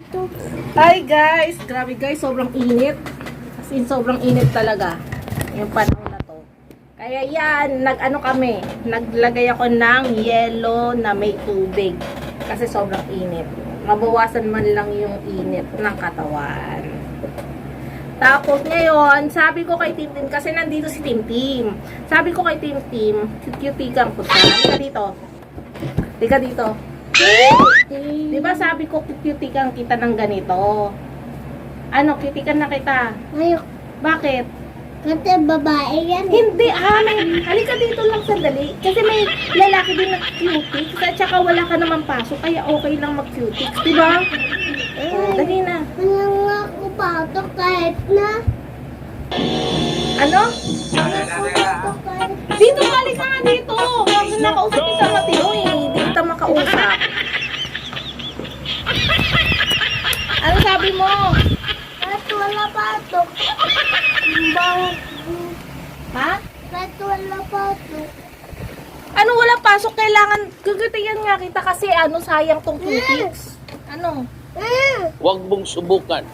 Hi guys! Grabe guys, sobrang init. As in, sobrang init talaga. Yung panahon na to. Kaya yan, nag-ano kami. Naglagay ako ng yelo na may tubig. Kasi sobrang init. Mabawasan man lang yung init ng katawan. Tapos ngayon, sabi ko kay Tim Tim, kasi nandito si Tim Tim. Sabi ko kay Tim Tim, cute-cutikan ko siya. Halika dito. Halika dito. Diba sabi ko cutikan kita ng ganito? Ano, cutikan na kita? Ayok. Bakit? Kasi babae yan. Hindi halika dito lang sandali. Kasi may lalaki din na cutics at saka wala ka naman pasok, kaya okay lang mag-cutics, diba? Dali na. Wala nga ako patok kahit na. Ano? Wala ako patok kahit Dito, halika nga dito. Nakausap kita matino eh. Hindi kita makausap. Ano sabi mo? kahit wala patok. Bawat Ha? kahit wala patok. Ano wala pasok? Kailangan gugutihan nga kita kasi sayang tong cutics. Ano? Huwag mong subukan.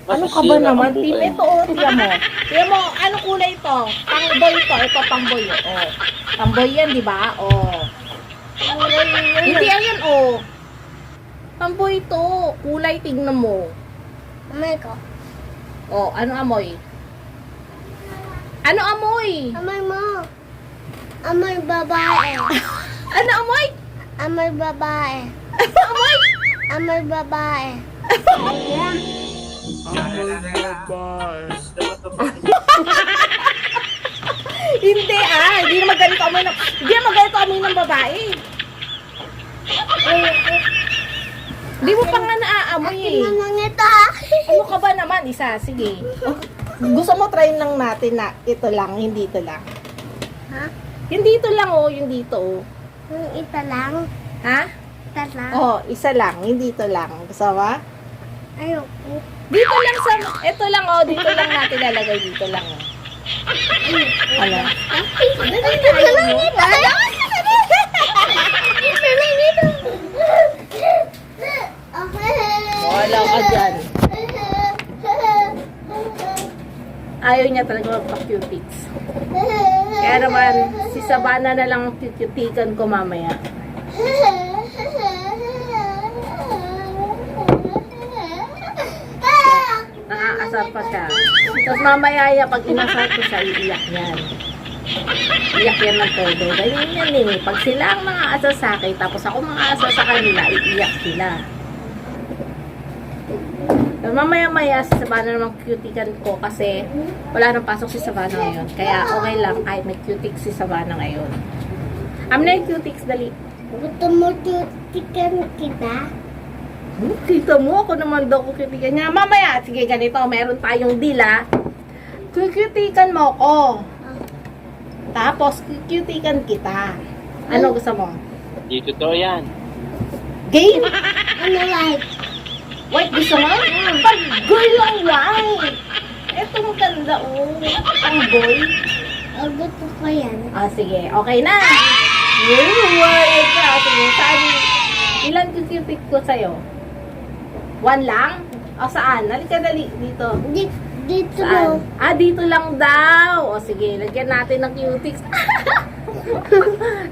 Ano ka ba Masisira naman? ang Tim, buhay ito tiyan mo. Tiyan mo, ano kulay ito? Pangboy ito. Ito pangboy. Oh. Pangboy yan, di ba? Oh. Hindi yan, oh. Pangboy ito. Kulay, tingnan mo. Amay ko. Oh, ano amoy? Ano amoy? Amay mo. Amay babae. Ano amoy? Amay babae. Ano amoy? Amay babae. Hindi hindi naman ganito amoy ng, hindi naman ganito amoy ng babae. Hindi mo pa nga naaamoy eh. Akin na lang ito. Ano ka ba naman? Isa, sige. Gusto mo try lang natin na ito lang, hindi ito lang. Ha? Yung dito lang yung dito Yung isa lang. Ha? Isa lang. Isa lang, hindi ito lang. Gusto mo? Ayoko. Dito lang sa, ito lang dito lang natin lalagay, dito lang Ano? Dito lang ito. Dito lang ito. Wala ka dyan. Ayaw niya talaga magpa-cutics. Kaya naman, si Sabana na lang ang cutican ko mamaya. Nakaasar pa siya. Tapos mamaya pag inasar ko siya, iiyak yan. Iiyak yan ng todo. Ganyan yan eh. Pag sila ang mga asar sa akin, tapos ako mga asar sa kanila, iiyak sila. So, mamaya-maya si Sabana namang cutican ko kasi wala nang pasok si Sabana ngayon. Kaya okay lang kahit may cutics si Sabana ngayon. Amin na yung cutics, dali. Gusto mo tutikan kita? Kita mo, ako naman daw kukutikan niya. Mamaya, sige ganito, meron tayong dila. Kukutikan mo ko. Tapos, kukutikan kita. Ano gusto mo? Dito to yan. Game? Ano like? White gusto mo? Pag girl lang white. Ito maganda, Pang boy. O gusto ko yan. Sige. Okay na. White ka. Sige, saan? Ilan kukutik ko sa'yo? One lang? O saan? Halika dali. Dito. Dito Saan? mo. Dito lang daw. O sige, lagyan natin ng cutics.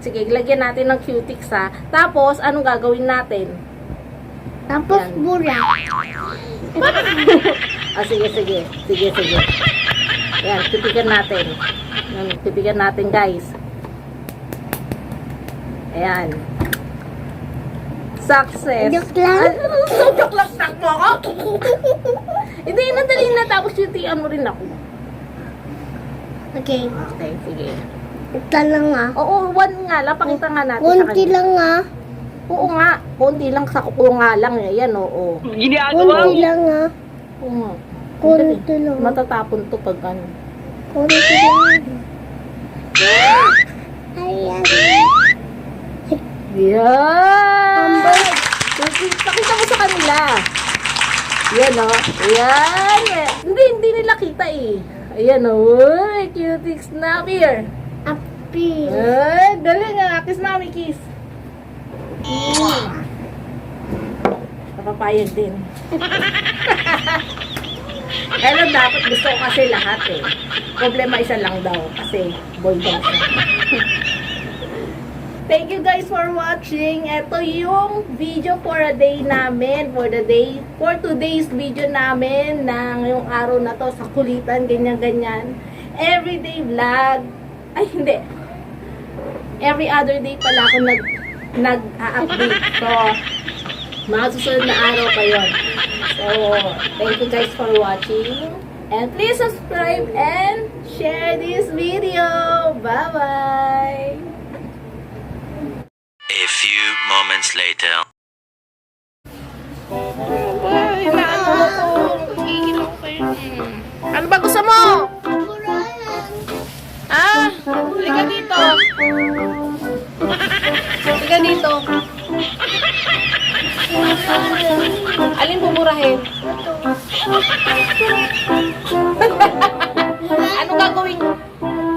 Sige, lagyan natin ng cutics ha. Tapos, anong gagawin natin? Tapos Yan. bula. Sige. Sige. Ayan, titigan natin. Titigan natin, guys. Ayan. Success. Joke lang. Joke lang. Takbo ako. Hindi, nadali na. Tapos cutian mo rin ako. Okay. Okay, sige. Ito lang Oo, one nga lang. Pakita nga natin sa Kunti kanya. lang Oo nga. Kunti lang sa kuko nga lang. Yan, oo. Kunti lang Oo nga. Kunti lang. Matatapon to pag ano. Kunti lang. Ayan. Yan! Pakita mo sa kanila. Yan Yan. Hindi nila kita eh. Ayan Uy, cutie snap here. Api. Dali nga. Kiss mami, kiss. Napapayag din. Pero dapat gusto ko kasi lahat eh. Problema isa lang daw kasi boy daw siya. Thank you guys for watching. Ito yung video for a day namin. For today's video namin ng yung araw na to sa kulitan, ganyan-ganyan. Everyday vlog. Ay, hindi. Every other day pala ako nag-update. So, mga susunod na araw pa yun. So, thank you guys for watching. And please subscribe and share this video. Bye-bye! A few moments later. Ay, naano mo ko. Gigil ako kayo. Ano ba gusto mo? Ah, halika dito. Halika dito. Alin buburahin? Ano gagawin?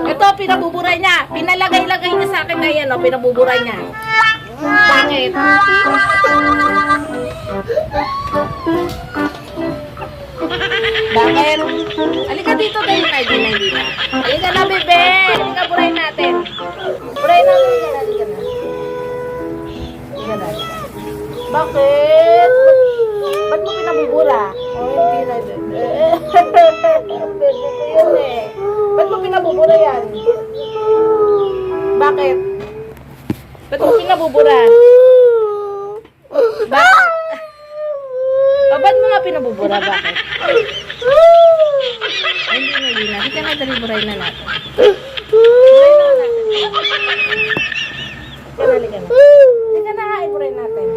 Ito, pinabuburay niya. Pinalagay-lagay niya sa akin na yan, no? Pinabuburay niya. Bakit? Bakit? Halika dito, dali na, hindi na. Halika na, bebe. Halika, burahin natin. Burahin natin, halika na. Halika na. Bakit? Ba't mo pinabubura? Oh, hindi na. Bebe ko yun eh. Ba't mo pinabubura yan? Bakit? Ba't mo pinabubura? Bakit? Ba't mo nga pinabubura? Bakit? Ay, hindi na. Hindi ka na dali, burahin na natin. Burahin na natin. Halika na. Halika na nga, iburahin natin.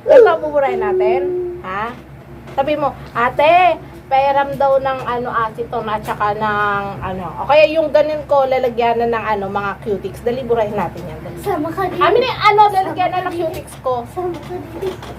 Ito ang buburahin natin. Ha? Sabi mo, ate, pairam daw ng acetone at saka ng o kaya yung ganun ko, lalagyan na ng mga cutics. Dali, burahin natin yan. Dali. Sama ka dito. Amin lalagyan na ng cutics ko. Sama ka dito.